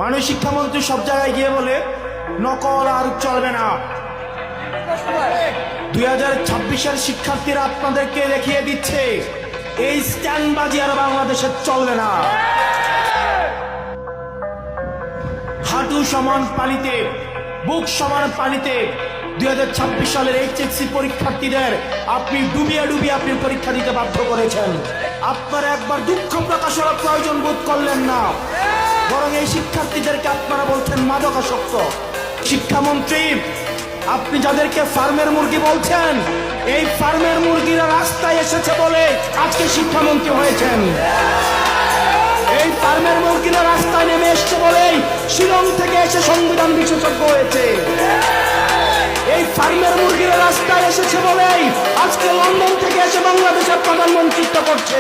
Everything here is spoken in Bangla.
মাননীয় শিক্ষামন্ত্রী সব জায়গায় গিয়ে বলে নকল আর চলবে না। 2026-এর শিক্ষার্থীরা আপনাদেরকে দেখিয়ে দিচ্ছে এই স্ট্যান্ডবাজি আর বাংলাদেশে চলবে না। হাঁটু সমান পানিতে, বুক সমান পানিতে 2026 সালের এইচএসসি পরীক্ষার্থীদের আপনি ডুবিয়ে ডুবিয়ে আপনি পরীক্ষা দিতে বাধ্য করেছেন। আপনারা একবার দুঃখ প্রকাশের প্রয়োজন বোধ করলেন না, বরং এই শিক্ষার্থীদেরকে আপনারা বলছেন মাদকাসক্ত। শিক্ষামন্ত্রী, আপনি যাদেরকে ফার্মের মুরগি বলছেন, এই ফার্মের মুরগিরা রাস্তায় এসেছে বলে আজকে শিক্ষামন্ত্রী হয়েছেন। এই ফার্মের মুরগিরা রাস্তায় নেমে এসছে বলেই শিলং থেকে এসে সংবিধান বিশেষজ্ঞ হয়েছে। এই ফার্মের মুরগিরা রাস্তায় এসেছে বলেই আজকে লন্ডন থেকে এসে বাংলাদেশের প্রধানমন্ত্রিত্ব করছে।